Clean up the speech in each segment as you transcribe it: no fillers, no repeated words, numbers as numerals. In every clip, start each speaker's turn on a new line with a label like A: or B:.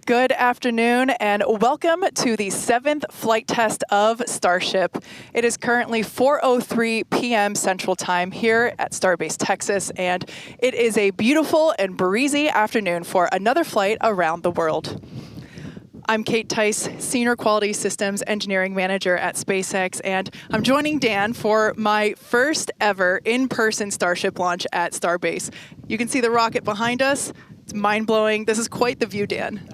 A: Good afternoon and welcome to the 7th flight test of Starship. It is currently 4:03 p.m. Central Time here at Starbase, Texas, and it is a beautiful and breezy afternoon for another flight around the world. I'm Kate Tice, Senior Quality Systems Engineering Manager at SpaceX, and I'm joining Dan for my first ever in-person Starship launch at Starbase. You can see the rocket behind us. It's mind-blowing. This is quite the view, Dan.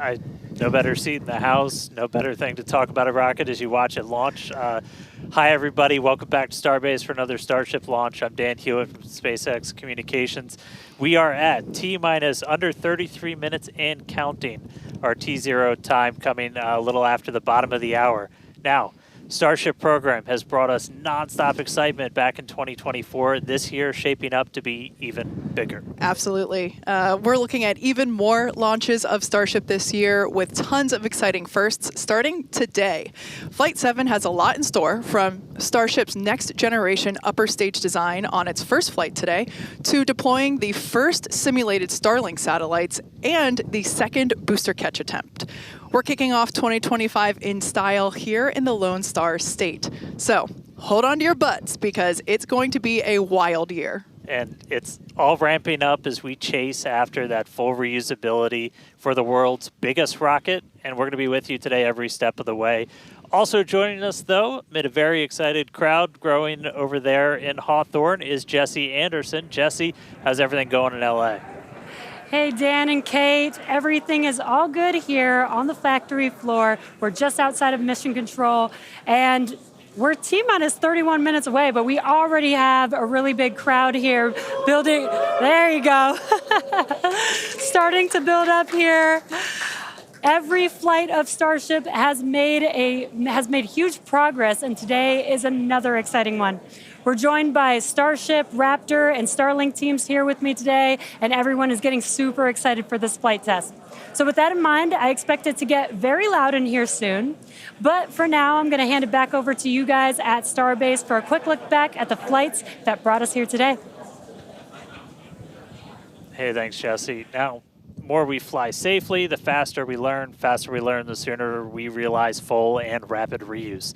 B: No better seat in the house, no better thing to talk about a rocket as you watch it launch. Hi, everybody. Welcome back to Starbase for another Starship launch. I'm Dan Hewitt from SpaceX Communications. We are at T-minus under 33 minutes and counting. Our T0 time coming a little after the bottom of the hour. Now, Starship program has brought us nonstop excitement back in 2024. This year shaping up to be even bigger.
A: Absolutely. We're looking at even more launches of Starship this year with tons of exciting firsts starting today. Flight 7 has a lot in store, from Starship's next generation upper stage design on its first flight today to deploying the first simulated Starlink satellites and the second booster catch attempt. We're kicking off 2025 in style here in the Lone Star State. So hold on to your butts because it's going to be a wild year.
B: And it's all ramping up as we chase after that full reusability for the world's biggest rocket. And we're going to be with you today every step of the way. Also joining us, though, amid a very excited crowd growing over there in Hawthorne, is Jesse Anderson. Jesse, how's everything going in LA?
C: Hey, Dan and Kate, everything is all good here on the factory floor. We're just outside of Mission Control, and we're T-minus 31 minutes away, but we already have a really big crowd here building. There you go. Starting to build up here. Every flight of Starship has made huge progress, and today is another exciting one. We're joined by Starship, Raptor, and Starlink teams here with me today, and everyone is getting super excited for this flight test. So with that in mind, I expect it to get very loud in here soon. But for now, I'm going to hand it back over to you guys at Starbase for a quick look back at the flights that brought us here today.
B: Hey, thanks, Jesse. Now, the more we fly safely, the faster we learn, the sooner we realize full and rapid reuse.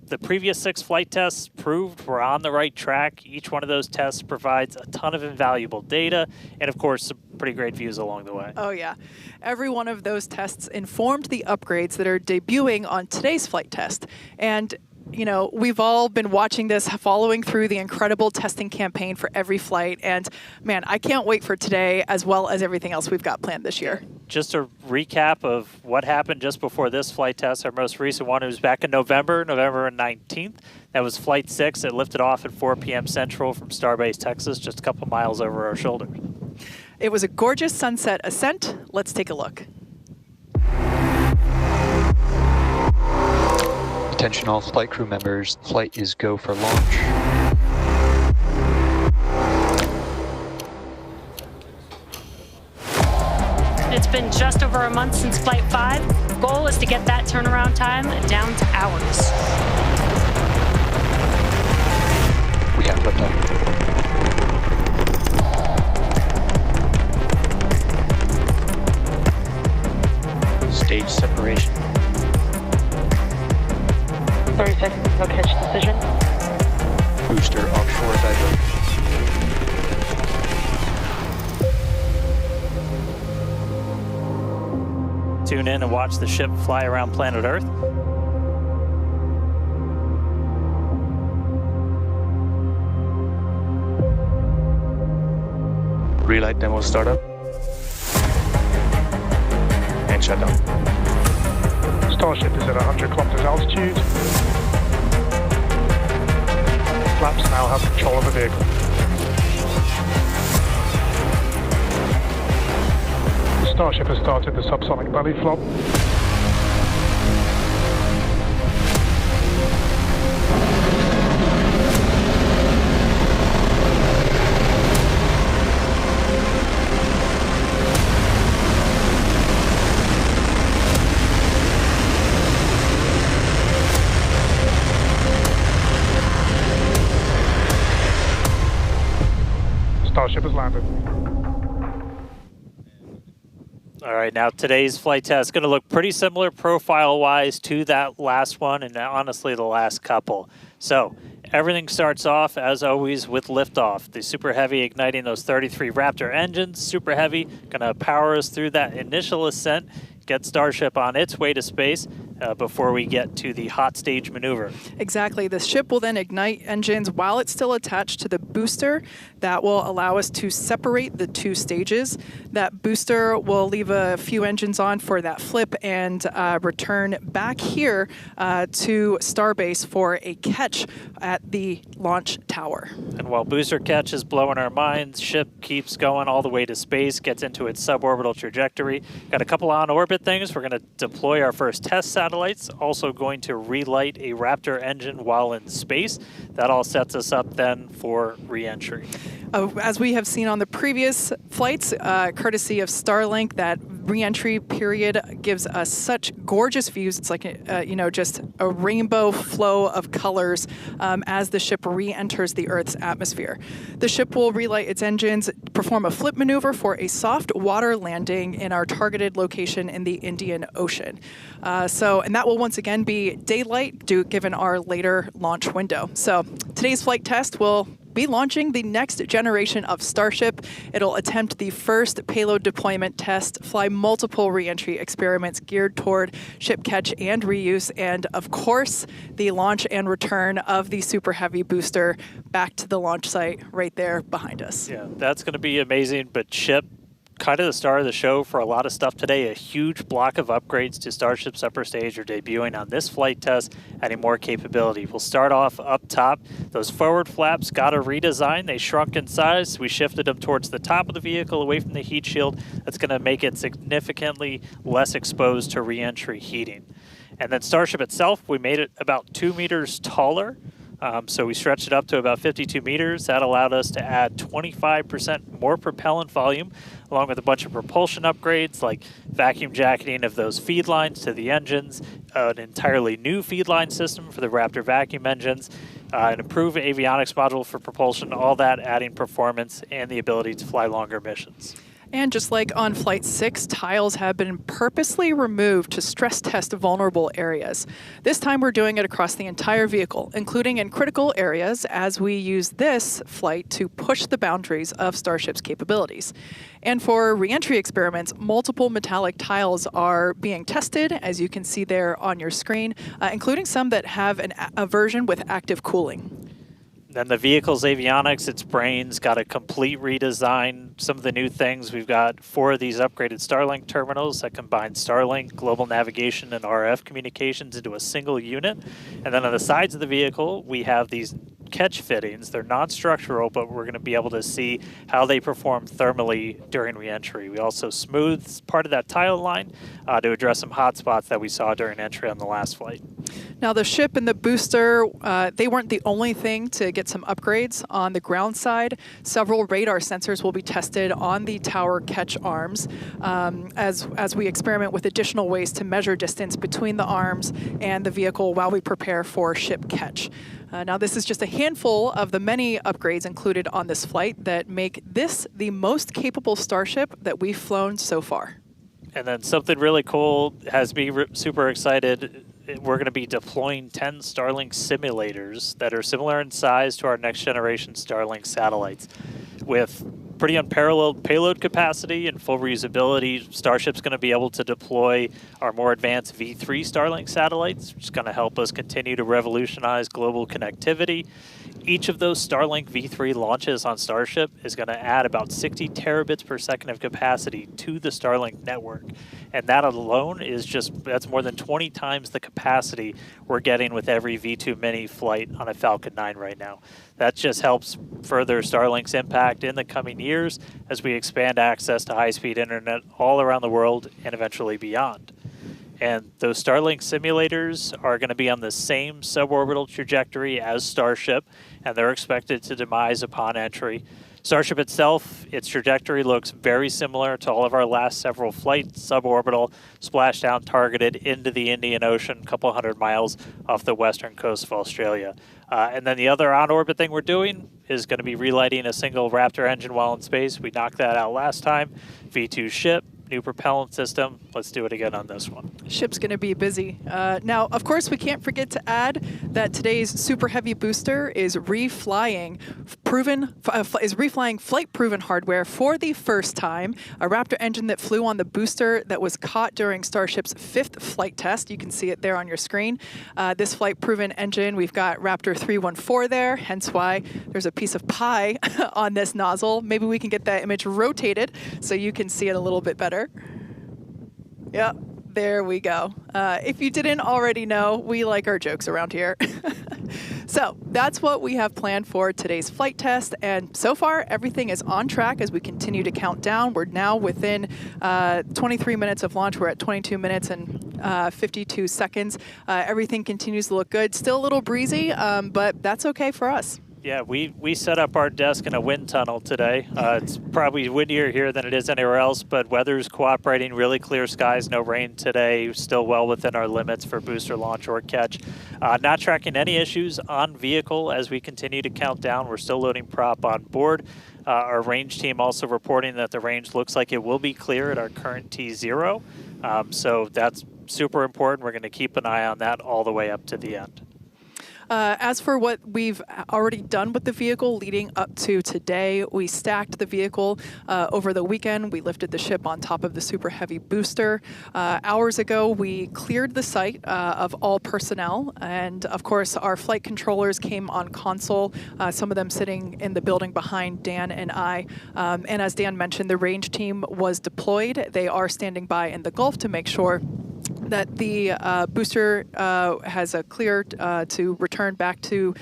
B: The previous 6 flight tests proved we're on the right track. Each one of those tests provides a ton of invaluable data and, of course, some pretty great views along the way.
A: Oh, yeah. Every one of those tests informed the upgrades that are debuting on today's flight test. And you know, we've all been watching this, following through the incredible testing campaign for every flight. And man, I can't wait for today as well as everything else we've got planned this year.
B: Just a recap of what happened just before this flight test. Our most recent one was back in November 19th. That was Flight 6. It lifted off at 4 p.m. Central from Starbase, Texas, just a couple miles over our shoulders.
A: It was a gorgeous sunset ascent. Let's take a look.
D: Attention all flight crew members, flight is go for launch.
C: It's been just over a month since Flight 5. Goal is to get that turnaround time down to hours.
D: We have liftoff. Stage separation.
E: 30 seconds, no catch decision.
D: Booster offshore diverge.
B: Tune in and watch the ship fly around planet Earth.
F: Relay demo startup. And shutdown.
G: Starship is at 100 kilometers altitude. Flaps now have control of the vehicle. Starship has started the subsonic belly flop. Starship has landed.
B: All right, now today's flight test is going to look pretty similar profile-wise to that last one and honestly the last couple. So everything starts off, as always, with liftoff. The Super Heavy igniting those 33 Raptor engines. Super Heavy going to power us through that initial ascent, get Starship on its way to space before we get to the hot stage maneuver.
A: Exactly. The ship will then ignite engines while it's still attached to the booster. That will allow us to separate the two stages. That booster will leave a few engines on for that flip and return back here to Starbase for a catch at the launch tower.
B: And while booster catch is blowing our minds, ship keeps going all the way to space, gets into its suborbital trajectory. Got a couple on-orbit things. We're going to deploy our first test satellites, also going to relight a Raptor engine while in space. That all sets us up then for re-entry.
A: As we have seen on the previous flights, courtesy of Starlink, that re-entry period gives us such gorgeous views. It's like, just a rainbow flow of colors as the ship re-enters the Earth's atmosphere. The ship will relight its engines, perform a flip maneuver for a soft water landing in our targeted location in the Indian Ocean. And that will once again be daylight given our later launch window. So today's flight test will be launching the next generation of Starship. It'll attempt the first payload deployment test, fly multiple re-entry experiments geared toward ship catch and reuse, and of course, the launch and return of the Super Heavy booster back to the launch site right there behind us.
B: Yeah, that's going to be amazing, but ship, kind of the star of the show for a lot of stuff today. A huge block of upgrades to Starship's upper stage are debuting on this flight test, adding more capability. We'll start off up top. Those forward flaps got a redesign. They shrunk in size. We shifted them towards the top of the vehicle, away from the heat shield. That's going to make it significantly less exposed to re-entry heating. And then Starship itself, we made it about 2 meters taller. So we stretched it up to about 52 meters. That allowed us to add 25% more propellant volume, along with a bunch of propulsion upgrades like vacuum jacketing of those feed lines to the engines, an entirely new feed line system for the Raptor vacuum engines, an improved avionics module for propulsion, all that adding performance and the ability to fly longer missions.
A: And just like on Flight 6, tiles have been purposely removed to stress test vulnerable areas. This time we're doing it across the entire vehicle, including in critical areas, as we use this flight to push the boundaries of Starship's capabilities. And for re-entry experiments, multiple metallic tiles are being tested, as you can see there on your screen, including some that have a version with active cooling.
B: Then the vehicle's avionics, its brains, got a complete redesign. Some of the new things, we've got 4 of these upgraded Starlink terminals that combine Starlink, global navigation, and RF communications into a single unit. And then on the sides of the vehicle, we have these catch fittings. They're non-structural, but we're going to be able to see how they perform thermally during re-entry. We also smoothed part of that tile line to address some hot spots that we saw during entry on the last flight.
A: Now, the ship and the booster, they weren't the only thing to get some upgrades. On the ground side, several radar sensors will be tested on the tower catch arms as we experiment with additional ways to measure distance between the arms and the vehicle while we prepare for ship catch. Now, this is just a handful of the many upgrades included on this flight that make this the most capable Starship that we've flown so far.
B: And then something really cool has me super excited. We're going to be deploying 10 Starlink simulators that are similar in size to our next generation Starlink satellites. With pretty unparalleled payload capacity and full reusability, Starship's going to be able to deploy our more advanced V3 Starlink satellites, which is going to help us continue to revolutionize global connectivity. Each of those Starlink V3 launches on Starship is going to add about 60 terabits per second of capacity to the Starlink network. And that alone is that's more than 20 times the capacity we're getting with every V2 Mini flight on a Falcon 9 right now. That just helps further Starlink's impact in the coming years as we expand access to high-speed internet all around the world and eventually beyond. And those Starlink simulators are going to be on the same suborbital trajectory as Starship, and they're expected to demise upon entry. Starship itself, its trajectory looks very similar to all of our last several flights, suborbital, splashdown targeted into the Indian Ocean, a couple hundred miles off the western coast of Australia. And then the other on-orbit thing we're doing is going to be relighting a single Raptor engine while in space. We knocked that out last time. V2 ship, new propellant system. Let's do it again on this one.
A: Ship's going to be busy. Now, of course, we can't forget to add that today's super heavy booster is reflying flight-proven hardware for the first time. A Raptor engine that flew on the booster that was caught during Starship's 5th flight test. You can see it there on your screen. This flight-proven engine, we've got Raptor 314 there, hence why there's a piece of pie on this nozzle. Maybe we can get that image rotated so you can see it a little bit better. Yep, there we go. If you didn't already know, we like our jokes around here. So that's what we have planned for today's flight test, and so far everything is on track as we continue to count down. We're now within 23 minutes of launch. We're at 22 minutes and 52 seconds. Everything continues to look good. Still a little breezy, but that's okay for us.
B: Yeah, we set up our desk in a wind tunnel today. It's probably windier here than it is anywhere else, but weather's cooperating, really clear skies, no rain today, still well within our limits for booster launch or catch. Not tracking any issues on vehicle as we continue to count down. We're still loading prop on board. Our range team also reporting that the range looks like it will be clear at our current T0. So that's super important. We're going to keep an eye on that all the way up to the end.
A: As for what we've already done with the vehicle leading up to today, we stacked the vehicle over the weekend. We lifted the ship on top of the super heavy booster. Hours ago, we cleared the site of all personnel. And of course, our flight controllers came on console, some of them sitting in the building behind Dan and I. And as Dan mentioned, the range team was deployed. They are standing by in the Gulf to make sure that the booster has a clear to return back to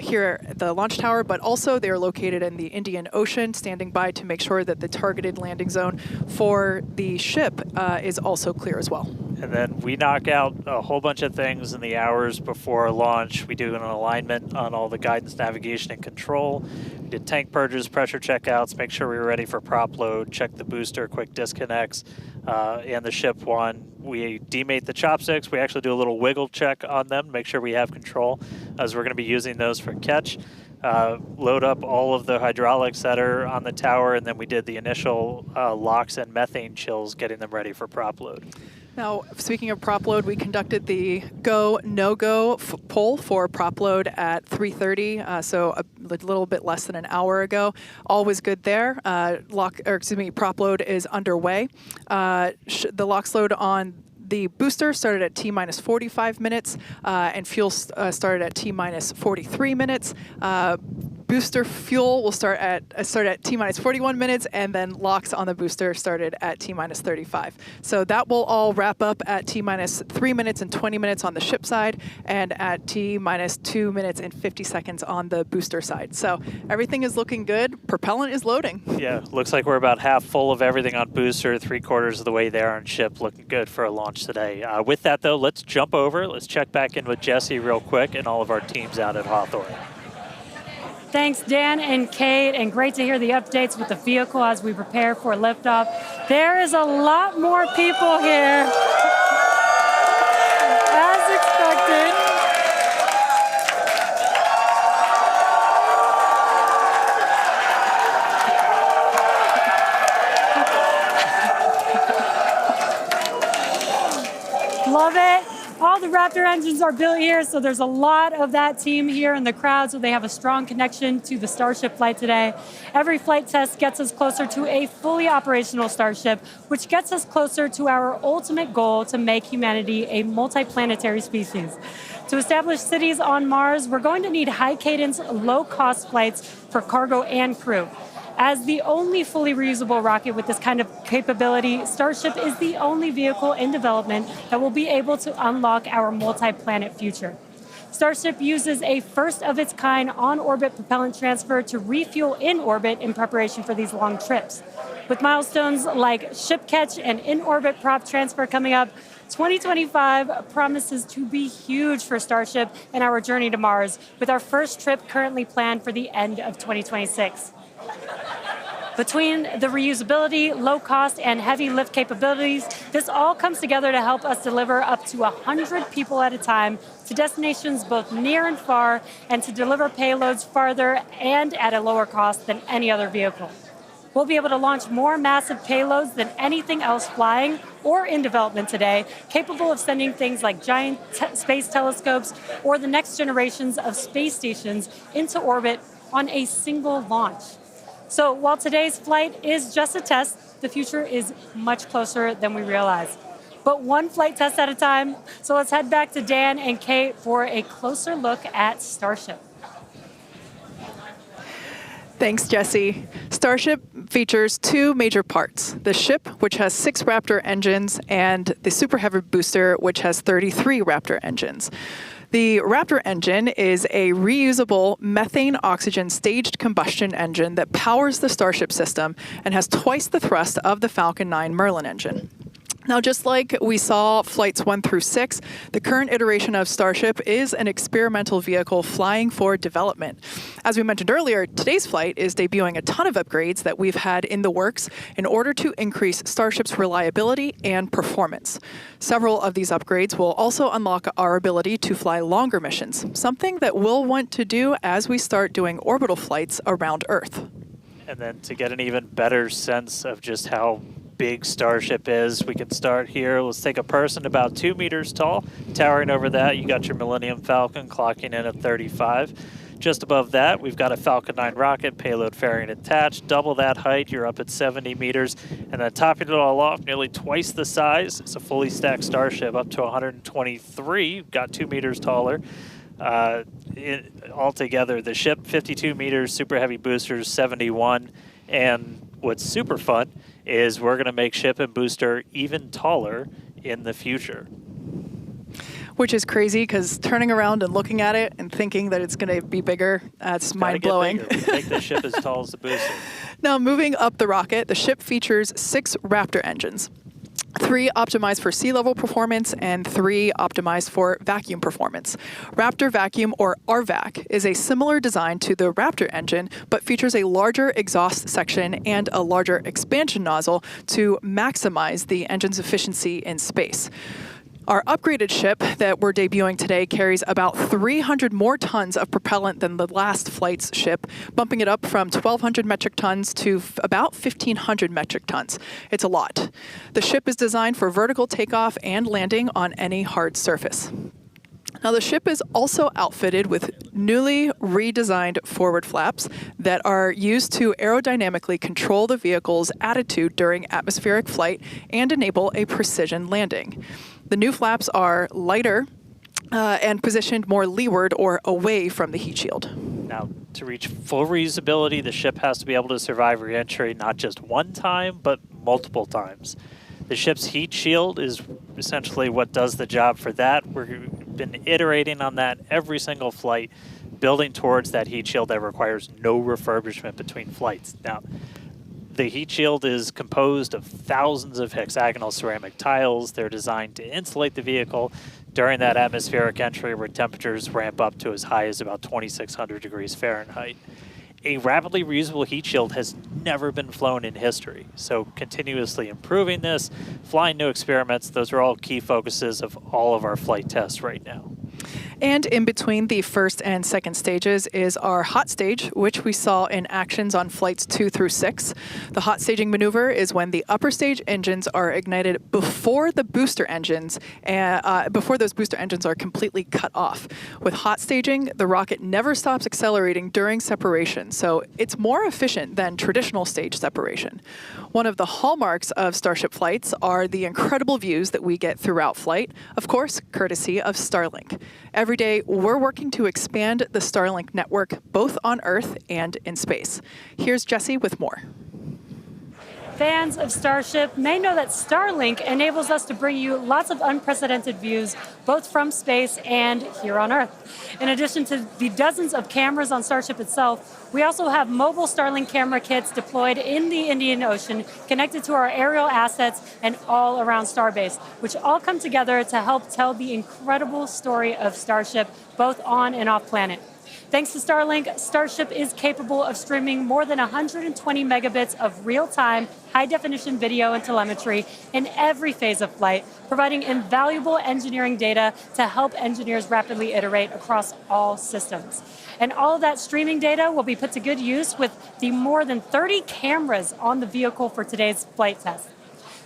A: here at the launch tower, but also they are located in the Indian Ocean, standing by to make sure that the targeted landing zone for the ship is also clear as well.
B: And then we knock out a whole bunch of things in the hours before launch. We do an alignment on all the guidance, navigation, and control. We did tank purges, pressure checkouts, make sure we were ready for prop load, check the booster, quick disconnects, and the ship one. We demate the chopsticks. We actually do a little wiggle check on them, make sure we have control, as we're going to be using those for catch. Load up all of the hydraulics that are on the tower, and then we did the initial locks and methane chills, getting them ready for prop load.
A: Now, speaking of prop load, we conducted the go, no-go poll for prop load at 3:30, so a little bit less than an hour ago. All was good there. Prop load is underway. The LOX load on the booster started at T-minus 45 minutes, and fuel started at T-minus 43 minutes. Booster fuel will start at T-minus 41 minutes, and then LOX on the booster started at T-minus 35. So that will all wrap up at T-minus 3 minutes and 20 minutes on the ship side, and at T-minus 2 minutes and 50 seconds on the booster side. So everything is looking good. Propellant is loading.
B: Yeah, looks like we're about half full of everything on booster, 3/4 of the way there on ship, looking good for a launch today. With that, though, let's jump over. Let's check back in with Jesse real quick and all of our teams out at Hawthorne.
C: Thanks, Dan and Kate, and great to hear the updates with the vehicle as we prepare for liftoff. There is a lot more people here, as expected. Love it. All the Raptor engines are built here, so there's a lot of that team here in the crowd, so they have a strong connection to the Starship flight today. Every flight test gets us closer to a fully operational Starship, which gets us closer to our ultimate goal to make humanity a multi-planetary species. To establish cities on Mars, we're going to need high-cadence, low-cost flights for cargo and crew. As the only fully reusable rocket with this kind of capability, Starship is the only vehicle in development that will be able to unlock our multi-planet future. Starship uses a first-of-its-kind on-orbit propellant transfer to refuel in orbit in preparation for these long trips. With milestones like ship catch and in-orbit prop transfer coming up, 2025 promises to be huge for Starship and our journey to Mars, with our first trip currently planned for the end of 2026. Between the reusability, low cost, and heavy lift capabilities, this all comes together to help us deliver up to 100 people at a time to destinations both near and far, and to deliver payloads farther and at a lower cost than any other vehicle. We'll be able to launch more massive payloads than anything else flying or in development today, capable of sending things like giant space telescopes or the next generations of space stations into orbit on a single launch. So while today's flight is just a test, the future is much closer than we realize. But one flight test at a time, so let's head back to Dan and Kate for a closer look at Starship.
A: Thanks, Jesse. Starship features two major parts: the ship, which has 6 Raptor engines, and the Super Heavy booster, which has 33 Raptor engines. The Raptor engine is a reusable methane-oxygen staged combustion engine that powers the Starship system and has twice the thrust of the Falcon 9 Merlin engine. Now, just like we saw flights 1 through 6, the current iteration of Starship is an experimental vehicle flying for development. As we mentioned earlier, today's flight is debuting a ton of upgrades that we've had in the works in order to increase Starship's reliability and performance. Several of these upgrades will also unlock our ability to fly longer missions, something that we'll want to do as we start doing orbital flights around Earth.
B: And then to get an even better sense of just how big Starship is, we can start here. Let's take a person about 2 meters tall. Towering over that, you got your Millennium Falcon clocking in at 35. Just above that, we've got a Falcon 9 rocket, payload fairing attached. Double that height, you're up at 70 meters. And then topping it all off, nearly twice the size, it's a fully stacked Starship up to 123. Got 2 meters taller. Altogether, the ship, 52 meters, Super Heavy boosters, 71. And what's super fun is we're going to make ship and booster even taller in the future.
A: Which is crazy, because turning around and looking at it and thinking that it's going to be bigger, that's mind-blowing.
B: Make the ship as tall as the booster.
A: Now, moving up the rocket, the ship features 6 Raptor engines. 3 optimized for sea level performance and 3 optimized for vacuum performance. Raptor Vacuum, or RVAC, is a similar design to the Raptor engine, but features a larger exhaust section and a larger expansion nozzle to maximize the engine's efficiency in space. Our upgraded ship that we're debuting today carries about 300 more tons of propellant than the last flight's ship, bumping it up from 1,200 metric tons to about 1,500 metric tons. It's a lot. The ship is designed for vertical takeoff and landing on any hard surface. Now, the ship is also outfitted with newly redesigned forward flaps that are used to aerodynamically control the vehicle's attitude during atmospheric flight and enable a precision landing. The new flaps are lighter and positioned more leeward or away from the heat shield.
B: Now, to reach full reusability, the ship has to be able to survive re-entry not just one time, but multiple times. The ship's heat shield is essentially what does the job for that. We've been iterating on that every single flight, building towards that heat shield that requires no refurbishment between flights. Now, the heat shield is composed of thousands of hexagonal ceramic tiles. They're designed to insulate the vehicle during that atmospheric entry where temperatures ramp up to as high as about 2,600 degrees Fahrenheit. A rapidly reusable heat shield has never been flown in history, so continuously improving this, flying new experiments, those are all key focuses of all of our flight tests right now.
A: And in between the first and second stages is our hot stage, which we saw in actions on flights 2 through 6. The hot staging maneuver is when the upper stage engines are ignited before the booster engines, before those booster engines are completely cut off. With hot staging, the rocket never stops accelerating during separation, so it's more efficient than traditional stage separation. One of the hallmarks of Starship flights are the incredible views that we get throughout flight, of course, courtesy of Starlink. Every day, we're working to expand the Starlink network both on Earth and in space. Here's Jesse with more.
C: Fans of Starship may know that Starlink enables us to bring you lots of unprecedented views, both from space and here on Earth. In addition to the dozens of cameras on Starship itself, we also have mobile Starlink camera kits deployed in the Indian Ocean, connected to our aerial assets and all around Starbase, which all come together to help tell the incredible story of Starship, both on and off planet. Thanks to Starlink, Starship is capable of streaming more than 120 megabits of real-time, high-definition video and telemetry in every phase of flight, providing invaluable engineering data to help engineers rapidly iterate across all systems. And all of that streaming data will be put to good use with the more than 30 cameras on the vehicle for today's flight test.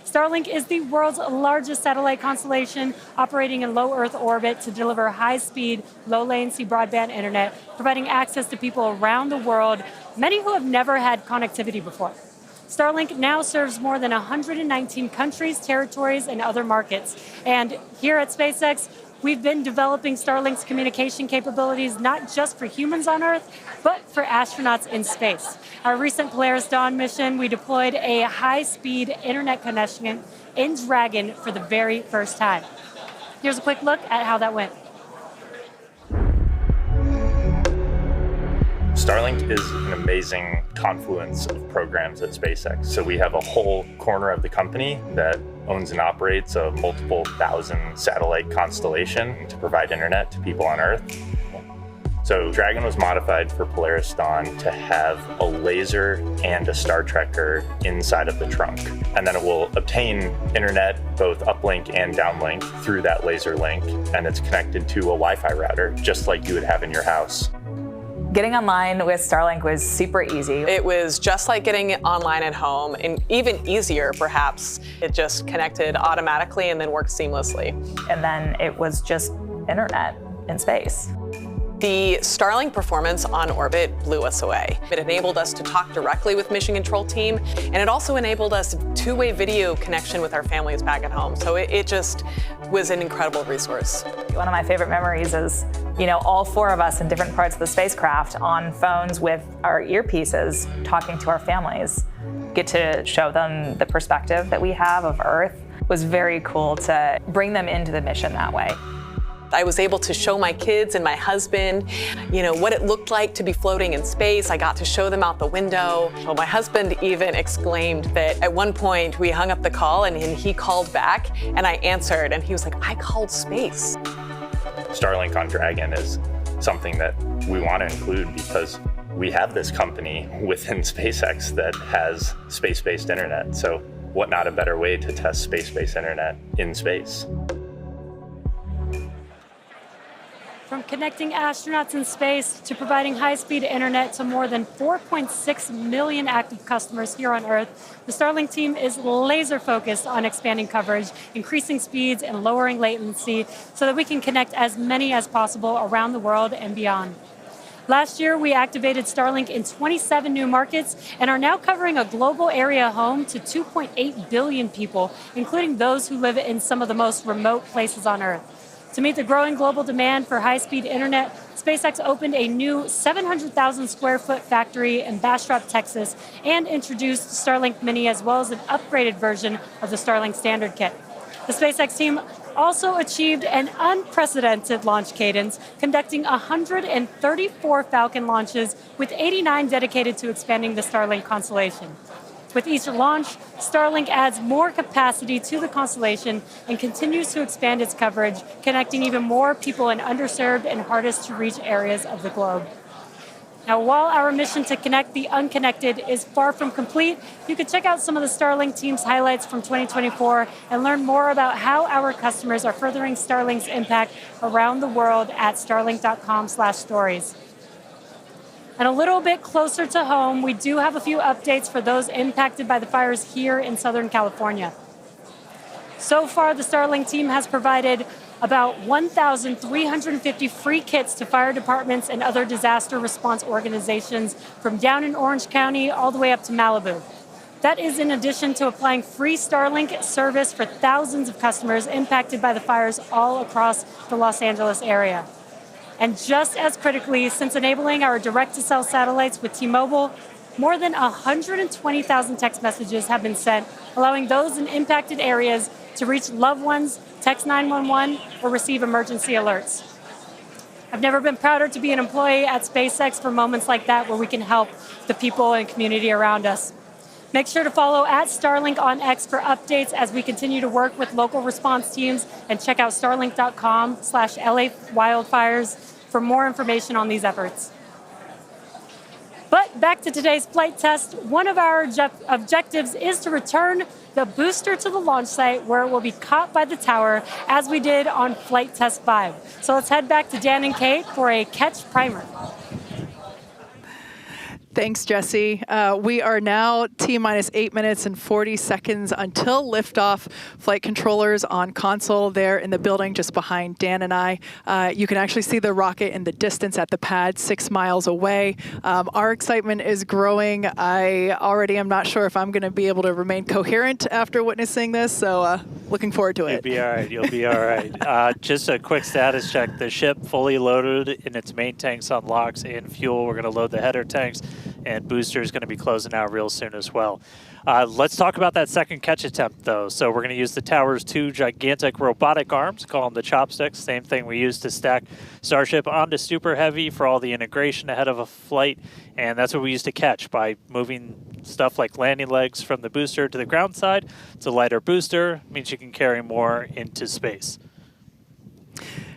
C: Starlink is the world's largest satellite constellation, operating in low Earth orbit to deliver high-speed, low-latency broadband internet, providing access to people around the world, many who have never had connectivity before. Starlink now serves more than 119 countries, territories, and other markets. And here at SpaceX, we've been developing Starlink's communication capabilities not just for humans on Earth, but for astronauts in space. Our recent Polaris Dawn mission, we deployed a high-speed internet connection in Dragon for the very first time. Here's a quick look at how that went.
F: Starlink is an amazing confluence of programs at SpaceX. So we have a whole corner of the company that owns and operates a multiple thousand satellite constellation to provide internet to people on Earth. So Dragon was modified for Polaris Dawn to have a laser and a Star Trekker inside of the trunk. And then it will obtain internet, both uplink and downlink, through that laser link. And it's connected to a Wi-Fi router, just like you would have in your house.
H: Getting online with Starlink was super easy.
I: It was just like getting online at home, and even easier perhaps. It just connected automatically and then worked seamlessly.
H: And then it was just internet in space.
I: The Starlink performance on orbit blew us away. It enabled us to talk directly with Mission Control team, and it also enabled us two-way video connection with our families back at home. So it just was an incredible resource.
H: One of my favorite memories is, all four of us in different parts of the spacecraft on phones with our earpieces talking to our families. Get to show them the perspective that we have of Earth. It was very cool to bring them into the mission that way.
I: I was able to show my kids and my husband, what it looked like to be floating in space. I got to show them out the window. Well, my husband even exclaimed that at one point we hung up the call and he called back and I answered and he was like, I called space.
F: Starlink on Dragon is something that we want to include because we have this company within SpaceX that has space-based internet. So what not a better way to test space-based internet in space?
C: From connecting astronauts in space to providing high-speed internet to more than 4.6 million active customers here on Earth, the Starlink team is laser-focused on expanding coverage, increasing speeds, and lowering latency so that we can connect as many as possible around the world and beyond. Last year, we activated Starlink in 27 new markets and are now covering a global area home to 2.8 billion people, including those who live in some of the most remote places on Earth. To meet the growing global demand for high-speed internet, SpaceX opened a new 700,000 square foot factory in Bastrop, Texas, and introduced Starlink Mini as well as an upgraded version of the Starlink Standard Kit. The SpaceX team also achieved an unprecedented launch cadence, conducting 134 Falcon launches, with 89 dedicated to expanding the Starlink constellation. With each launch, Starlink adds more capacity to the constellation and continues to expand its coverage, connecting even more people in underserved and hardest to reach areas of the globe. Now, while our mission to connect the unconnected is far from complete, you can check out some of the Starlink team's highlights from 2024 and learn more about how our customers are furthering Starlink's impact around the world at starlink.com/stories. And a little bit closer to home, we do have a few updates for those impacted by the fires here in Southern California. So far, the Starlink team has provided about 1,350 free kits to fire departments and other disaster response organizations from down in Orange County all the way up to Malibu. That is in addition to applying free Starlink service for thousands of customers impacted by the fires all across the Los Angeles area. And just as critically, since enabling our direct-to-cell satellites with T-Mobile, more than 120,000 text messages have been sent, allowing those in impacted areas to reach loved ones, text 911, or receive emergency alerts. I've never been prouder to be an employee at SpaceX for moments like that where we can help the people and community around us. Make sure to follow @Starlink on X for updates as we continue to work with local response teams, and check out starlink.com/LA wildfires. for more information on these efforts. But back to today's flight test, one of our objectives is to return the booster to the launch site where it will be caught by the tower as we did on flight test 5. So let's head back to Dan and Kate for a catch primer.
A: Thanks, Jesse. We are now T-minus 8 minutes and 40 seconds until liftoff. Flight controllers on console there in the building just behind Dan and I. You can actually see the rocket in the distance at the pad 6 miles away. Our excitement is growing. I already am not sure if I'm going to be able to remain coherent after witnessing this, so looking forward to it.
B: You'll be all right. You'll be all right. Just a quick status check. The ship fully loaded in its main tanks on LOX and fuel. We're going to load the header tanks, and booster is going to be closing out real soon as well. Let's talk about that second catch attempt, though. So we're going to use the tower's 2 gigantic robotic arms, call them the chopsticks, same thing we used to stack Starship onto Super Heavy for all the integration ahead of a flight, and that's what we used to catch by moving stuff like landing legs from the booster to the ground side. It's a lighter booster, means you can carry more into space.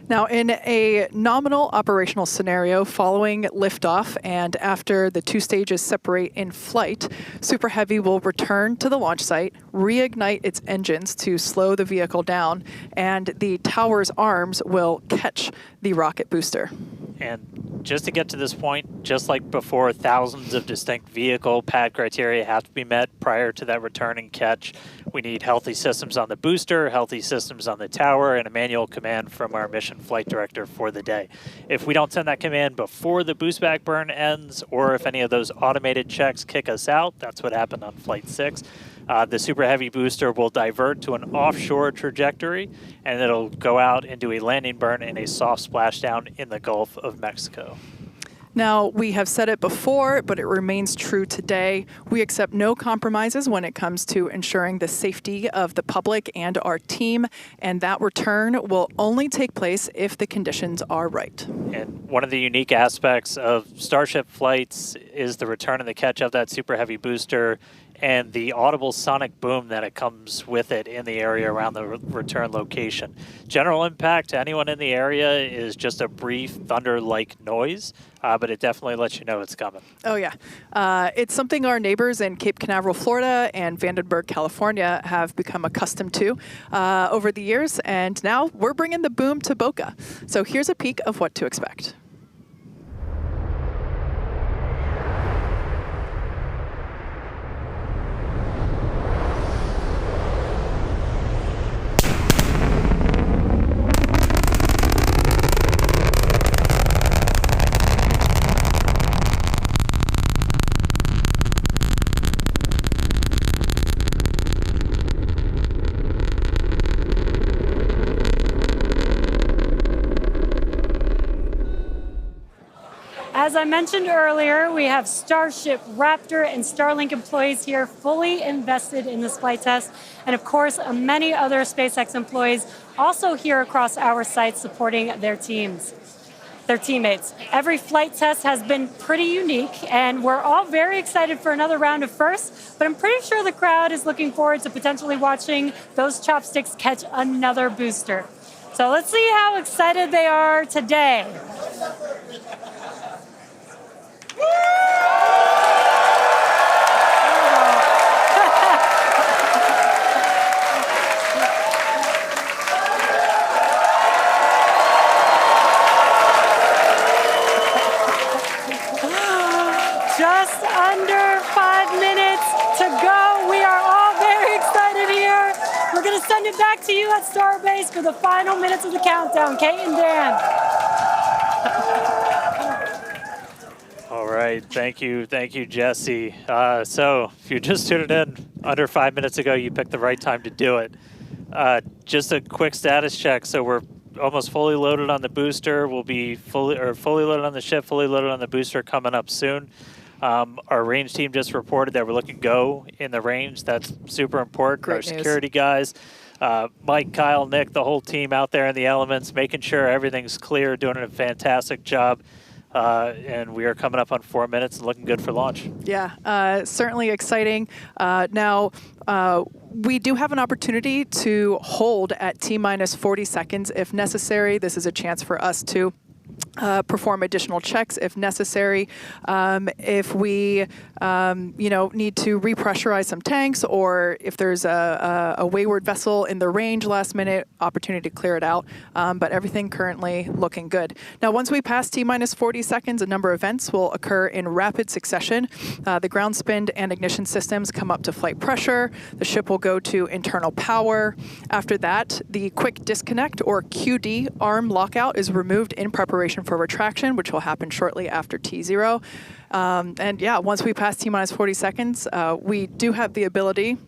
A: Now, in a nominal operational scenario following liftoff and after the 2 stages separate in flight, Super Heavy will return to the launch site, reignite its engines to slow the vehicle down, and the tower's arms will catch the rocket booster.
B: And just to get to this point, just like before, thousands of distinct vehicle pad criteria have to be met prior to that return and catch. We need healthy systems on the booster, healthy systems on the tower, and a manual command from our mission flight director for the day. If we don't send that command before the boost back burn ends, or if any of those automated checks kick us out, that's what happened on Flight 6, the Super Heavy booster will divert to an offshore trajectory, and it'll go out and do a landing burn and a soft splashdown in the Gulf of Mexico.
A: Now, we have said it before, but it remains true today. We accept no compromises when it comes to ensuring the safety of the public and our team, and that return will only take place if the conditions are right.
B: And one of the unique aspects of Starship flights is the return and the catch of that Super Heavy booster and the audible sonic boom that it comes with it in the area around the return location. General impact to anyone in the area is just a brief thunder-like noise, but it definitely lets you know it's coming.
A: Oh, yeah. It's something our neighbors in Cape Canaveral, Florida and Vandenberg, California have become accustomed to over the years, and now we're bringing the boom to Boca. So here's a peek of what to expect.
C: As I mentioned earlier, we have Starship, Raptor, and Starlink employees here fully invested in this flight test. And of course, many other SpaceX employees also here across our site supporting their teammates. Every flight test has been pretty unique, and we're all very excited for another round of firsts, but I'm pretty sure the crowd is looking forward to potentially watching those chopsticks catch another booster. So let's see how excited they are today. Just under 5 minutes to go. We are all very excited here. We're going to send it back to you at Starbase for the final minutes of the countdown. Kate and Dan.
B: All right, thank you, Jesse. So if you just tuned in under 5 minutes ago, you picked the right time to do it. Just a quick status check. So we're almost fully loaded on the booster. We'll be fully loaded on the ship, fully loaded on the booster coming up soon. Our range team just reported that we're looking go in the range. That's super important.
A: Great
B: Our
A: news.
B: security guys, Mike, Kyle, Nick, the whole team out there in the elements, making sure everything's clear, doing a fantastic job. And we are coming up on 4 minutes and looking good for launch.
A: Yeah, certainly exciting. Now, we do have an opportunity to hold at T-minus 40 seconds if necessary. This is a chance for us to perform additional checks if necessary. If we, need to repressurize some tanks, or if there's a wayward vessel in the range last minute, opportunity to clear it out. But everything currently looking good. Now, once we pass T-minus 40 seconds, a number of events will occur in rapid succession. The ground spin and ignition systems come up to flight pressure. The ship will go to internal power. After that, the quick disconnect, or QD arm lockout, is removed in preparation for retraction, which will happen shortly after T0. Once we pass T-minus 40 seconds, we do have the ability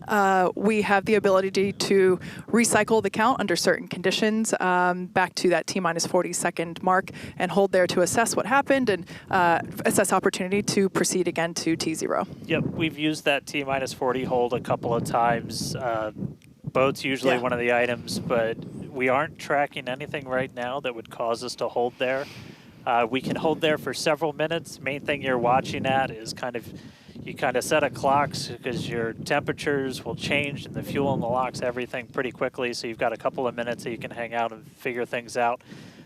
A: to recycle the count under certain conditions back to that T-minus 40 second mark and hold there to assess what happened and assess opportunity to proceed again to T0.
B: Yep, we've used that T-minus 40 hold a couple of times. Boat's usually one of the items, but we aren't tracking anything right now that would cause us to hold there. We can hold there for several minutes. Main thing you're watching at is you set a clocks, because your temperatures will change and the fuel in the locks, everything pretty quickly. So you've got a couple of minutes that you can hang out and figure things out.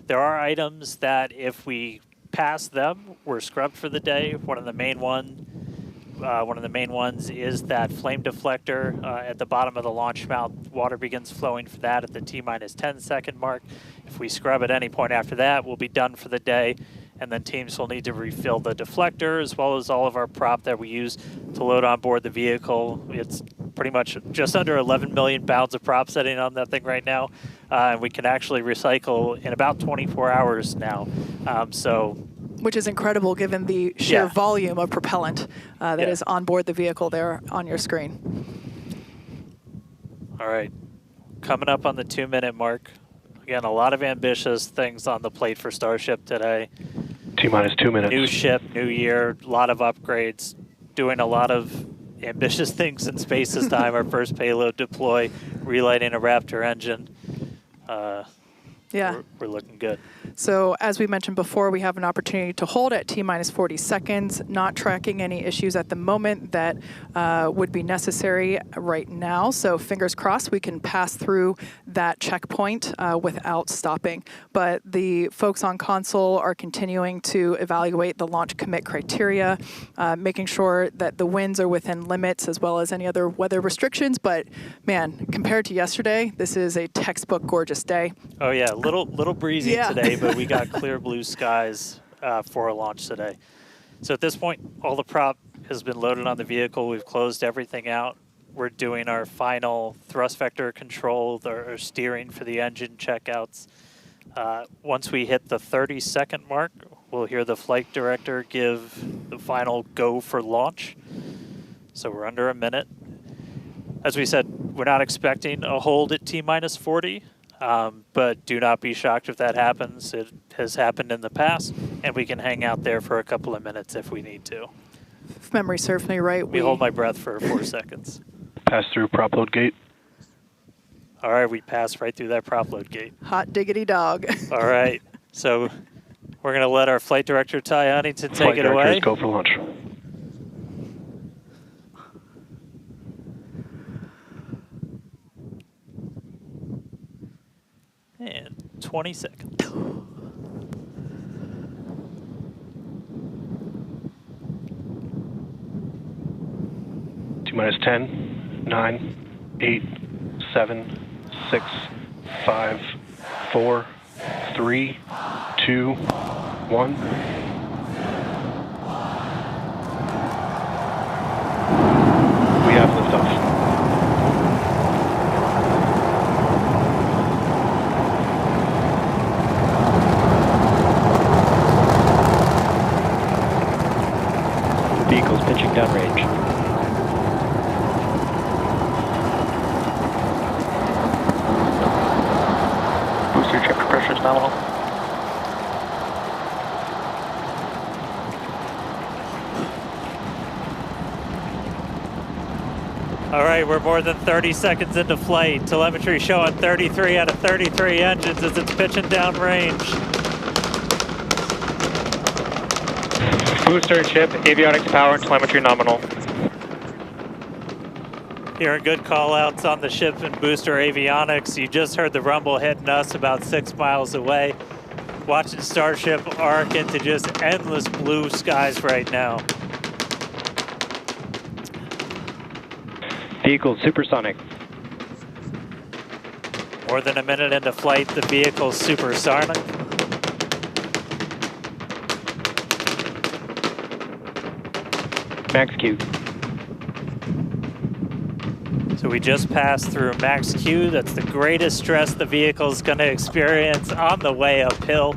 B: There are items that if we pass them, we're scrubbed for the day. One of the main ones is that flame deflector at the bottom of the launch mount. Water begins flowing for that at the T-minus 10 second mark. If we scrub at any point after that, we'll be done for the day. And then teams will need to refill the deflector, as well as all of our prop that we use to load on board the vehicle. It's pretty much just under 11 million pounds of prop sitting on that thing right now. And we can actually recycle in about 24 hours now.
A: Which is incredible given the sheer volume of propellant that is on board the vehicle there on your screen.
B: All right, coming up on the 2-minute mark. Again, a lot of ambitious things on the plate for Starship today.
G: T-minus 2 minutes.
B: New ship, new year, a lot of upgrades, doing a lot of ambitious things in space this time. Our first payload deploy, relighting a Raptor engine. We're looking good.
A: So as we mentioned before, we have an opportunity to hold at T-minus 40 seconds, not tracking any issues at the moment that would be necessary right now. So fingers crossed we can pass through that checkpoint without stopping. But the folks on console are continuing to evaluate the launch commit criteria, making sure that the winds are within limits as well as any other weather restrictions. But man, compared to yesterday, this is a textbook gorgeous day.
B: Oh yeah, little breezy today, but we got clear blue skies for a launch today. So at this point, all the prop has been loaded on the vehicle. We've closed everything out. We're doing our final thrust vector control, our steering for the engine checkouts. Once we hit the 30-second mark, we'll hear the flight director give the final go for launch. So we're under a minute. As we said, we're not expecting a hold at T-minus 40. But do not be shocked if that happens. It has happened in the past, and we can hang out there for a couple of minutes if we need to.
A: If memory serves me right,
B: we hold my breath for 4 seconds.
G: Pass through prop load gate.
B: All right, we passed right through that prop load gate.
A: Hot diggity dog.
B: All right, so we're going to let our flight director, Ty Huntington, take it away.
G: Go for launch.
B: And 20 seconds.
G: T-minus 10, 9, 8, 7, 6, 5, 4, 3, 2, 1. We have liftoff.
D: Vehicles pitching downrange.
G: Booster chamber pressure is nominal.
B: All right, we're more than 30 seconds into flight. Telemetry showing 33 out of 33 engines as it's pitching downrange.
G: Booster, chip, avionics, power, and telemetry nominal.
B: Hearing good call-outs on the ship and booster avionics. You just heard the rumble hitting us about 6 miles away. Watching Starship arc into just endless blue skies right now.
J: Vehicle supersonic.
B: More than a minute into flight, the vehicle's supersonic.
J: Max Q.
B: So we just passed through max Q. That's the greatest stress the vehicle's going to experience on the way uphill.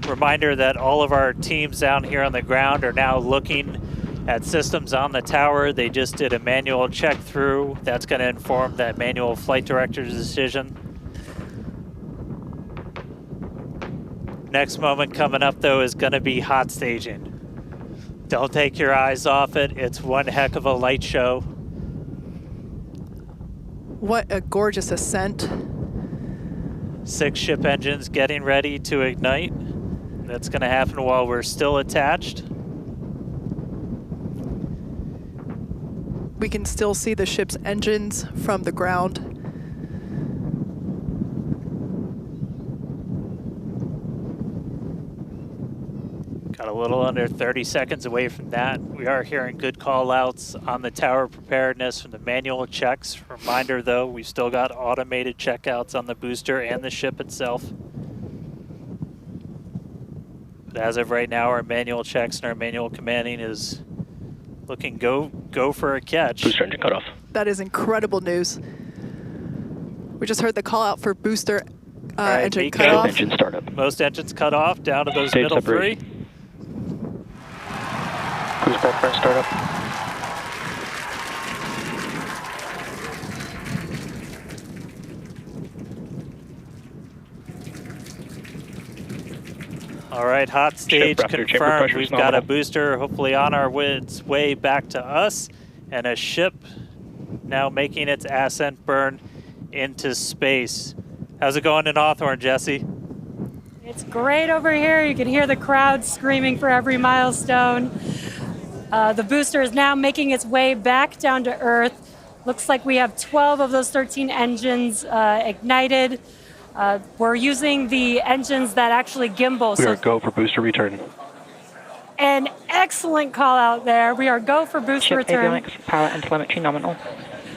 B: Reminder that all of our teams down here on the ground are now looking at systems on the tower. They just did a manual check through. That's going to inform that manual flight director's decision. Next moment coming up, though, is going to be hot staging. Don't take your eyes off it. It's one heck of a light show.
A: What a gorgeous ascent.
B: 6 ship engines getting ready to ignite. That's going to happen while we're still attached.
A: We can still see the ship's engines from the ground.
B: Got a little under 30 seconds away from that. We are hearing good call outs on the tower preparedness from the manual checks. Reminder though, we've still got automated checkouts on the booster and the ship itself. But as of right now, our manual checks and our manual commanding is looking go for a catch.
J: Booster engine cut off.
A: That is incredible news. We just heard the call out for booster engine cut off.
J: Engine startup.
B: Most engines cut off, down to those
J: Stage
B: middle
J: separation.
B: 3.
J: Cruise back burn startup.
B: All right, hot stage
J: chamber
B: confirmed.
J: pressure
B: We've
J: is
B: got a
J: nominal.
B: booster hopefully on our way back to us, and a ship now making its ascent burn into space. How's it going in Hawthorne, Jesse?
C: It's great over here. You can hear the crowd screaming for every milestone. The booster is now making its way back down to Earth. Looks like we have 12 of those 13 engines ignited. We're using the engines that actually gimbal.
J: We are go for booster return.
C: An excellent call out there. We are go for booster
E: Ship
C: return.
E: avionics, power and telemetry nominal.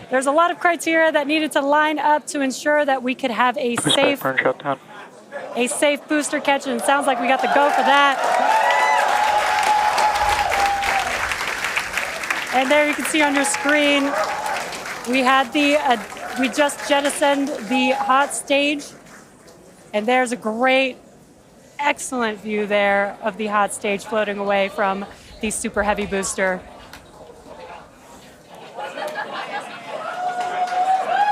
C: There's a lot of criteria that needed to line up to ensure that we could have a
J: Cruise
C: safe
J: back burn shutdown.
C: booster catch, and it sounds like we got the go for that. And there you can see on your screen, we had we just jettisoned the hot stage, and there's a great, excellent view there of the hot stage floating away from the super heavy booster.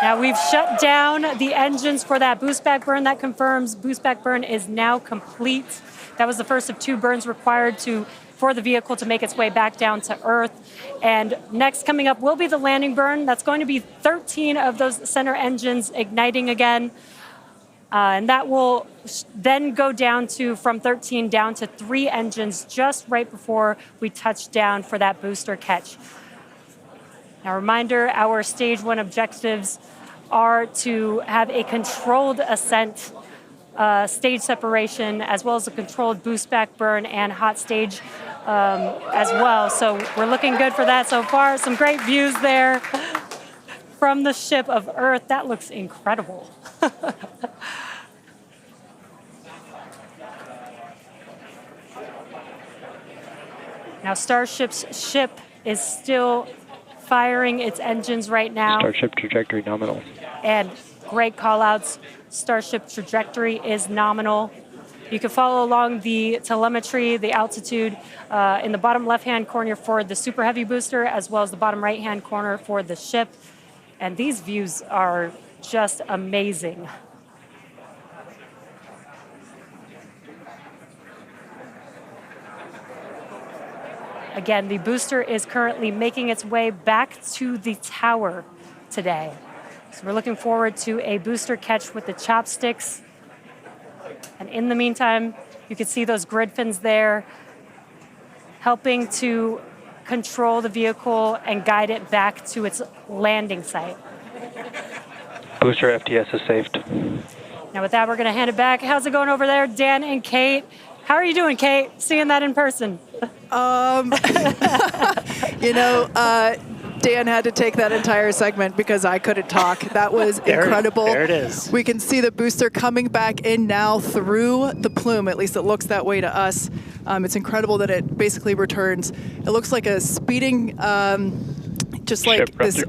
C: Now we've shut down the engines for that boost back burn. That confirms boost back burn is now complete. That was the first of 2 burns required for the vehicle to make its way back down to Earth. And next coming up will be the landing burn. That's going to be 13 of those center engines igniting again. And that will then go down from 13 down to 3 engines just right before we touch down for that booster catch. Now, reminder, our stage 1 objectives are to have a controlled ascent, stage separation, as well as a controlled boost back burn and hot stage as well. So we're looking good for that so far. Some great views there from the ship of Earth. That looks incredible. Now, Starship's ship is still firing its engines right now.
J: Starship trajectory nominal.
C: And great call outs. Starship trajectory is nominal. You can follow along the telemetry, the altitude in the bottom left-hand corner for the super heavy booster, as well as the bottom right-hand corner for the ship. And these views are just amazing. Again, the booster is currently making its way back to the tower today. So we're looking forward to a booster catch with the chopsticks. And in the meantime, you can see those grid fins there, helping to control the vehicle and guide it back to its landing site.
J: Booster FTS is saved.
C: Now with that, we're going to hand it back. How's it going over there, Dan and Kate? How are you doing, Kate? Seeing that in person?
A: Dan had to take that entire segment because I couldn't talk. That was incredible.
B: There it is.
A: We can see the booster coming back in now through the plume. At least it looks that way to us. It's incredible that it basically returns. It looks like a speeding, just like this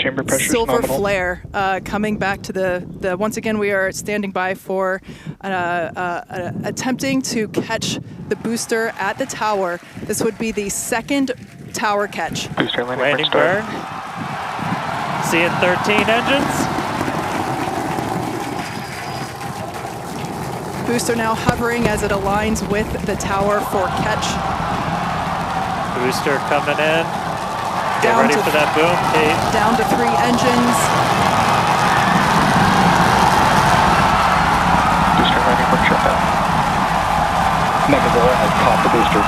A: silver flare coming back to the. Once again, we are standing by for attempting to catch the booster at the tower. This would be the second tower catch.
J: Booster
B: landing burn. Seeing 13 engines.
A: Booster now hovering as it aligns with the tower for catch.
B: Booster coming in. Get ready for that boom, Kate.
A: Down to 3 engines.
J: Booster landing burn shutdown. Megarocket has caught the booster.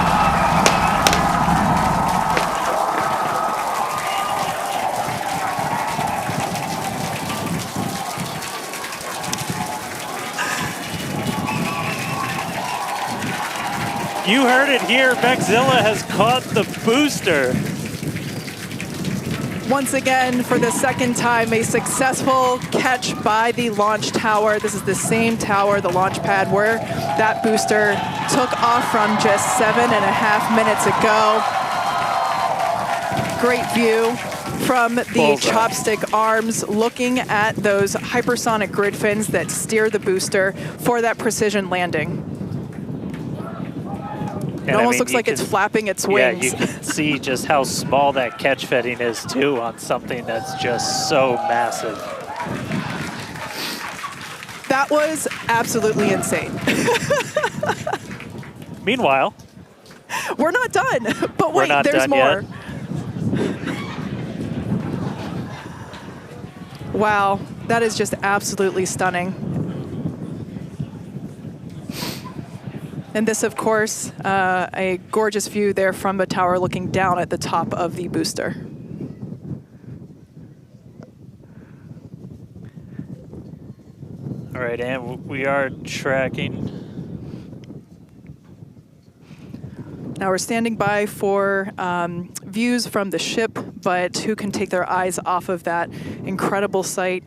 B: You heard it here, Megzilla has caught the booster.
A: Once again, for the second time, a successful catch by the launch tower. This is the same tower, the launch pad, where that booster took off from just 7.5 minutes ago. Great view from the chopstick arms, looking at those hypersonic grid fins that steer the booster for that precision landing. It almost looks like it's flapping its wings.
B: Yeah, you can see just how small that catch fitting is too on something that's just so massive.
A: That was absolutely insane.
B: Meanwhile,
A: we're not done, but wait, there's more. Wow, that is just absolutely stunning. And this, of course, a gorgeous view there from the tower looking down at the top of the booster.
B: All right, and we are tracking.
A: Now we're standing by for views from the ship, but who can take their eyes off of that incredible sight?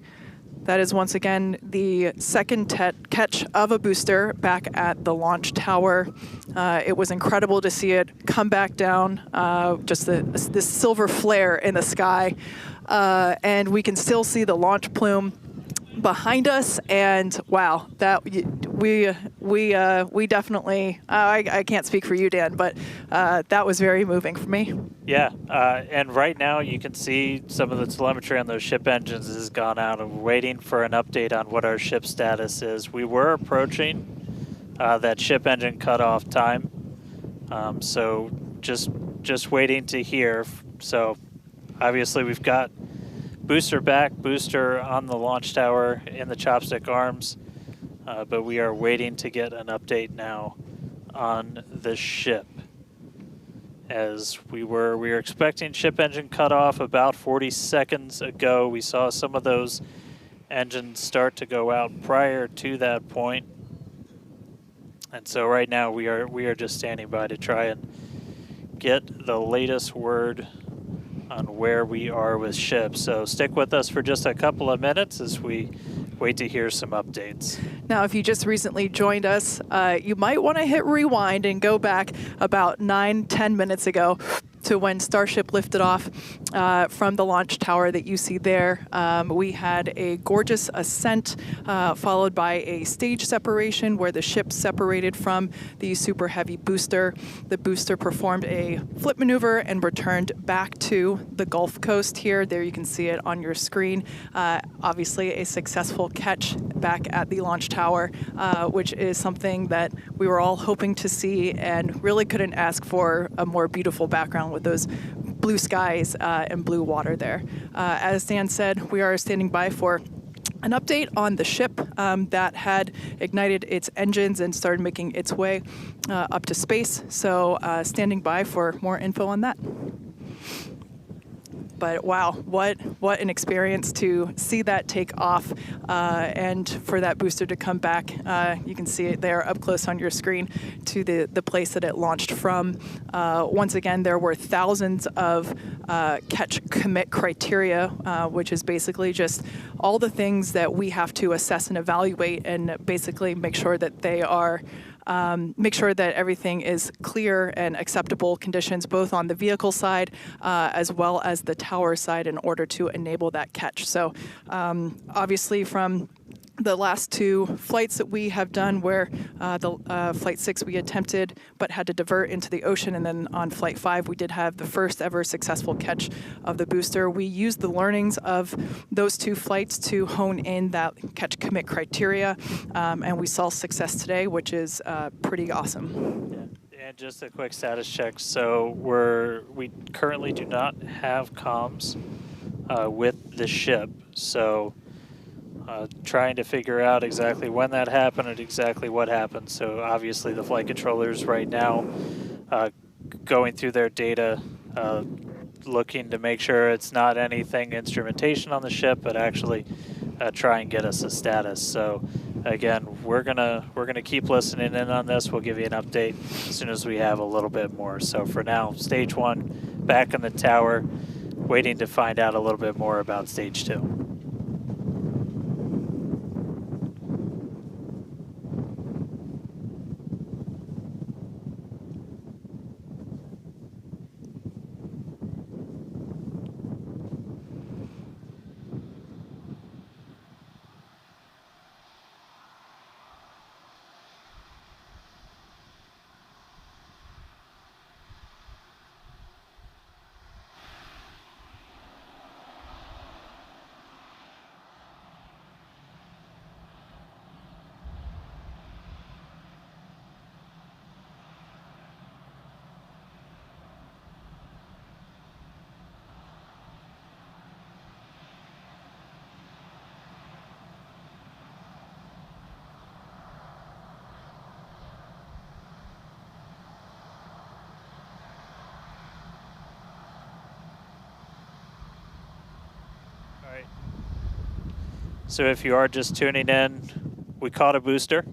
A: That is once again the second catch of a booster back at the launch tower. It was incredible to see it come back down, just this silver flare in the sky. And we can still see the launch plume behind us, and wow, that we definitely, I can't speak for you, Dan, but that was very moving for me.
B: Yeah, and right now you can see some of the telemetry on those ship engines has gone out, and we're waiting for an update on what our ship status is. We were approaching that ship engine cutoff time, so just waiting to hear. So obviously we've got booster back, booster on the launch tower in the chopstick arms, but we are waiting to get an update now on the ship. As we were expecting ship engine cutoff about 40 seconds ago. We saw some of those engines start to go out prior to that point. And so right now we are just standing by to try and get the latest word on where we are with ships. So stick with us for just a couple of minutes as we wait to hear some updates.
A: Now, if you just recently joined us, you might want to hit rewind and go back about 9-10 minutes ago to when Starship lifted off from the launch tower that you see there. We had a gorgeous ascent followed by a stage separation where the ship separated from the super heavy booster. The booster performed a flip maneuver and returned back to the Gulf Coast here. There you can see it on your screen. Obviously a successful catch back at the launch tower, which is something that we were all hoping to see and really couldn't ask for a more beautiful background with those blue skies and blue water there. As Dan said, we are standing by for an update on the ship that had ignited its engines and started making its way up to space. So standing by for more info on that. But wow, what an experience to see that take off and for that booster to come back. You can see it there up close on your screen to the place that it launched from. Once again, there were thousands of catch commit criteria, which is basically just all the things that we have to assess and evaluate and basically make sure that they are make sure that everything is clear and acceptable conditions, both on the vehicle side as well as the tower side, in order to enable that catch. So obviously from the last two flights that we have done, where the Flight 6 we attempted but had to divert into the ocean, and then on Flight 5 we did have the first ever successful catch of the booster. We used the learnings of those two flights to hone in that catch commit criteria, and we saw success today, which is pretty awesome.
B: Yeah. And just a quick status check. So we currently do not have comms with the ship. So trying to figure out exactly when that happened and exactly what happened. So obviously the flight controllers right now going through their data, looking to make sure it's not anything instrumentation on the ship, but actually try and get us a status. So again, we're gonna keep listening in on this. We'll give you an update as soon as we have a little bit more. So for now, stage 1 back in the tower, waiting to find out a little bit more about stage 2. So if you are just tuning in, we caught a booster,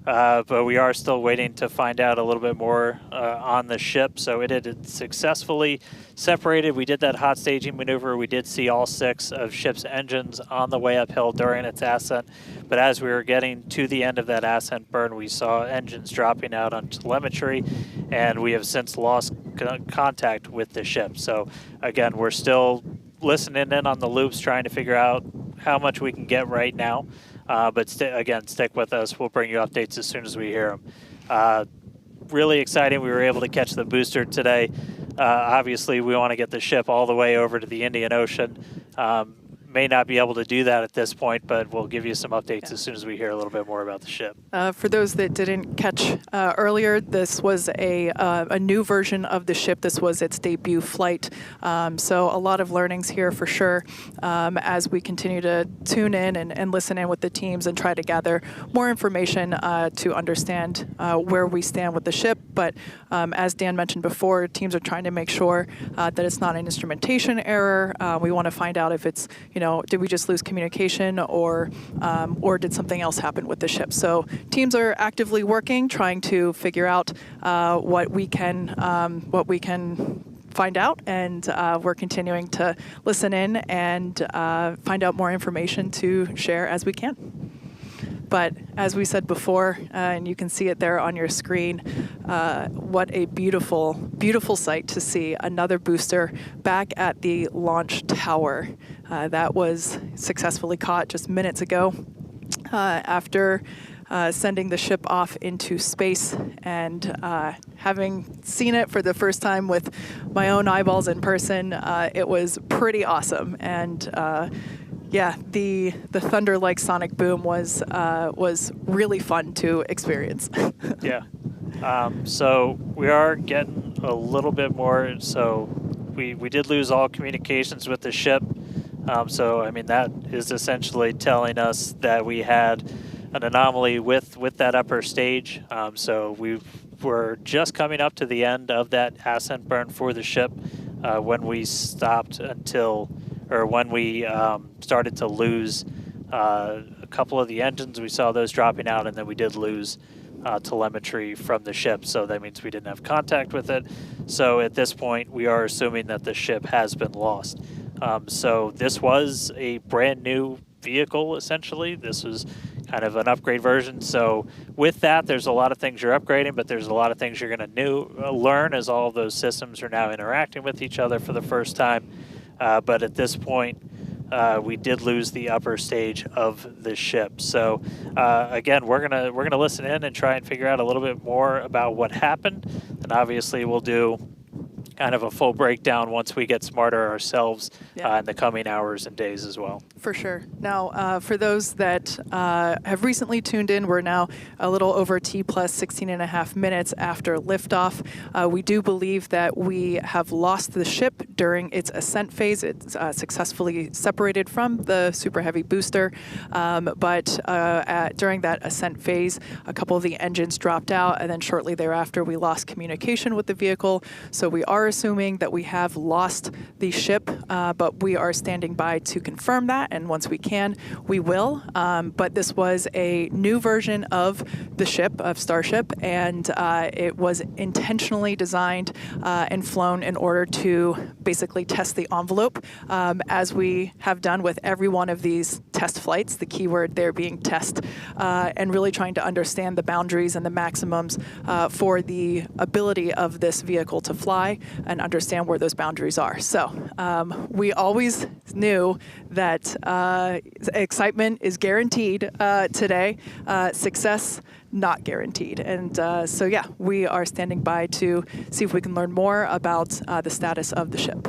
B: but we are still waiting to find out a little bit more on the ship. So it had successfully separated. We did that hot staging maneuver. We did see all 6 of ship's engines on the way uphill during its ascent. But as we were getting to the end of that ascent burn, we saw engines dropping out on telemetry, and we have since lost contact with the ship. So again, we're still listening in on the loops, trying to figure out how much we can get right now. But again, stick with us. We'll bring you updates as soon as we hear them. Really exciting. We were able to catch the booster today. Obviously, we want to get the ship all the way over to the Indian Ocean. May not be able to do that at this point, but we'll give you some updates as soon as we hear a little bit more about the ship.
A: For those that didn't catch earlier, this was a new version of the ship. This was its debut flight. So a lot of learnings here for sure as we continue to tune in and listen in with the teams and try to gather more information to understand where we stand with the ship. But as Dan mentioned before, teams are trying to make sure that it's not an instrumentation error. We want to find out if it's, did we just lose communication or did something else happen with the ship? So teams are actively working, trying to figure out what we can find out, and we're continuing to listen in and find out more information to share as we can. But as we said before, and you can see it there on your screen, what a beautiful, beautiful sight to see another booster back at the launch tower. That was successfully caught just minutes ago after sending the ship off into space, and having seen it for the first time with my own eyeballs in person, it was pretty awesome. And yeah, the thunder-like sonic boom was really fun to experience.
B: Yeah. So we are getting a little bit more. So we did lose all communications with the ship. So I mean, that is essentially telling us that we had an anomaly with that upper stage. So we were just coming up to the end of that ascent burn for the ship. when we stopped when we started to lose a couple of the engines, we saw those dropping out, and then we did lose telemetry from the ship, so that means we didn't have contact with it. So at this point, we are assuming that the ship has been lost. So this was a brand new vehicle, essentially. This was kind of an upgrade version. So with that, there's a lot of things you're upgrading, but there's a lot of things you're going to learn as all of those systems are now interacting with each other for the first time. But at this point, we did lose the upper stage of the ship. So again, we're gonna listen in and try and figure out a little bit more about what happened. And obviously, we'll do kind of a full breakdown once we get smarter ourselves in the coming hours and days as well.
A: For sure. Now, for those that have recently tuned in, we're now a little over T plus 16 and a half minutes after liftoff. We do believe that we have lost the ship during its ascent phase. It's successfully separated from the Super Heavy booster, but during that ascent phase, a couple of the engines dropped out, and then shortly thereafter, we lost communication with the vehicle. So we are assuming that we have lost the ship, but we are standing by to confirm that. And once we can, we will. But this was a new version of the ship, of Starship, and it was intentionally designed and flown in order to basically test the envelope, as we have done with every one of these test flights, the keyword there being test, and really trying to understand the boundaries and the maximums for the ability of this vehicle to fly and understand where those boundaries are. So we always knew that excitement is guaranteed today, success not guaranteed. And so yeah, we are standing by to see if we can learn more about the status of the ship.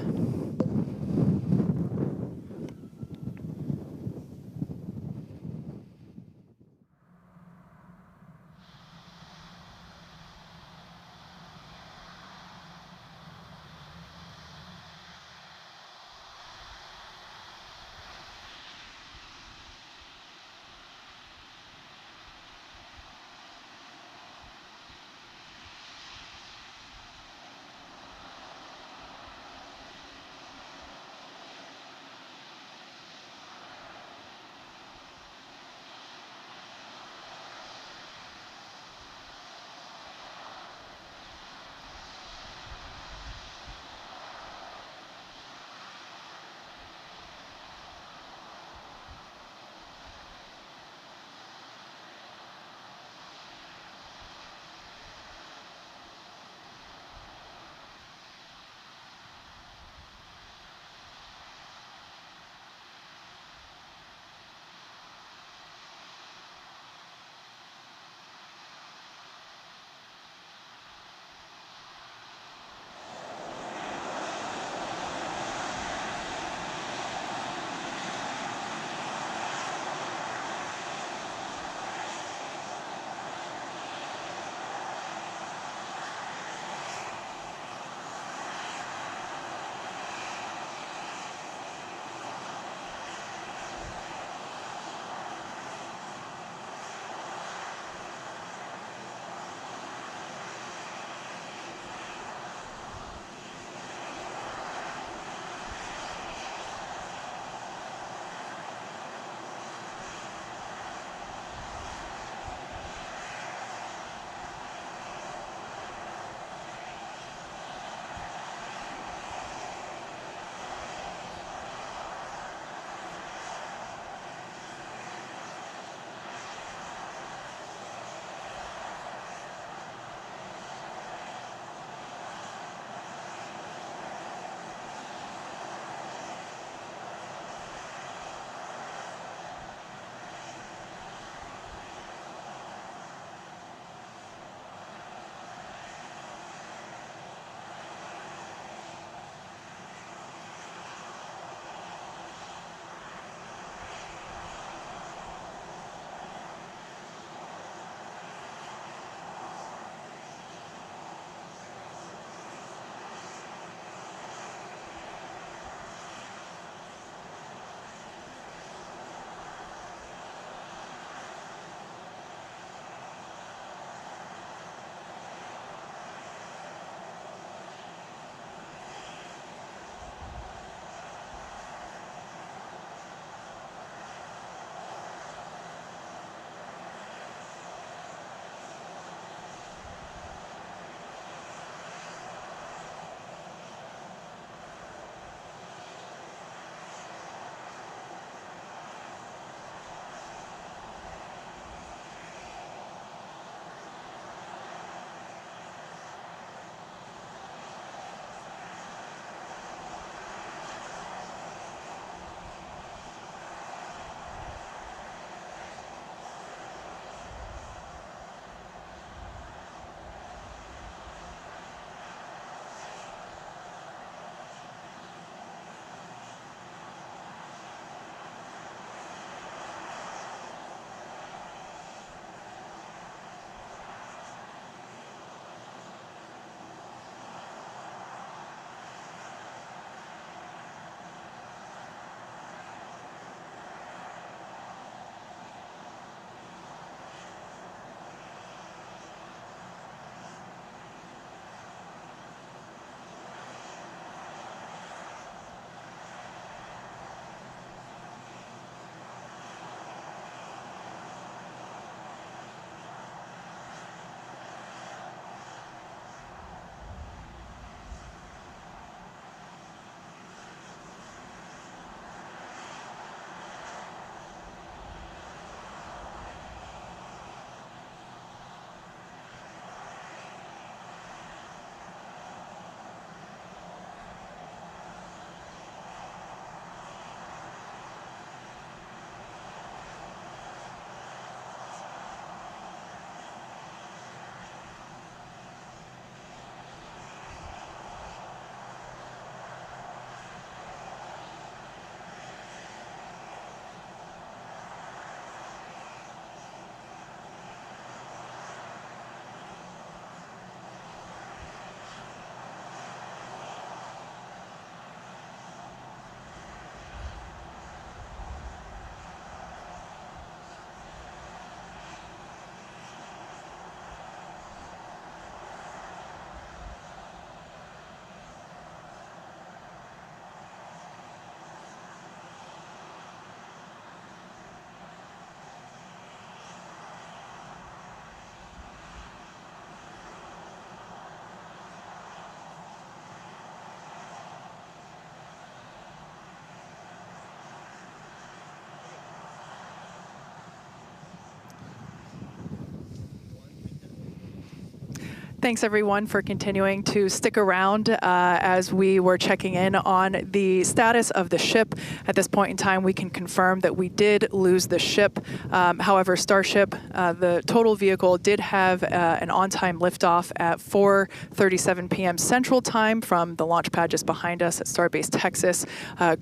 A: Thanks, everyone, for continuing to stick around as we were checking in on the status of the ship. At this point in time, we can confirm that we did lose the ship. However, Starship, the total vehicle, did have an on-time liftoff at 4:37 p.m. Central Time from the launch pad just behind us at Starbase, Texas.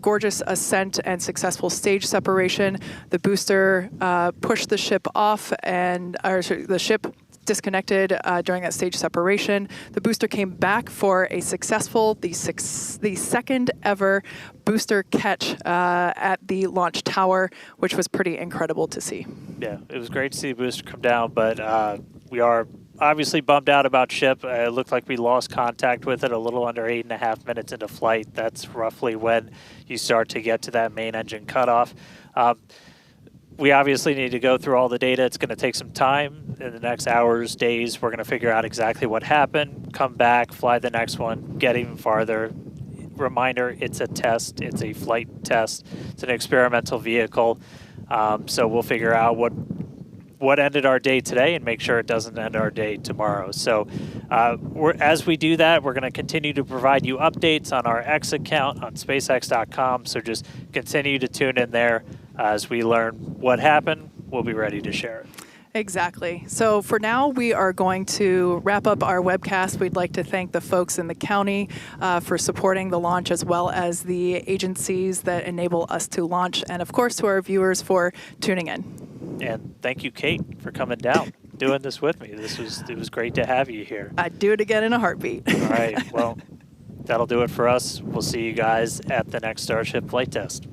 A: Gorgeous ascent and successful stage separation. The booster pushed the ship off, and the ship disconnected during that stage separation. The booster came back for a successful, the second ever booster catch at the launch tower, which was pretty incredible to see.
B: Yeah, it was great to see the booster come down, but we are obviously bummed out about ship. It looked like we lost contact with it a little under 8.5 minutes into flight. That's roughly when you start to get to that main engine cutoff. We obviously need to go through all the data. It's going to take some time. In the next hours, days, we're going to figure out exactly what happened, come back, fly the next one, get even farther. Reminder, it's a test. It's a flight test. It's an experimental vehicle. So we'll figure out what ended our day today and make sure it doesn't end our day tomorrow. So as we do that, we're going to continue to provide you updates on our X account on SpaceX.com. So just continue to tune in there. As we learn what happened, we'll be ready to share it.
A: Exactly. So for now, we are going to wrap up our webcast. We'd like to thank the folks in the county for supporting the launch, as well as the agencies that enable us to launch, and of course to our viewers for tuning in.
B: And thank you, Kate, for coming down, doing this with me. It was great to have you here.
A: I'd do it again in a heartbeat.
B: All right. Well, that'll do it for us. We'll see you guys at the next Starship flight test.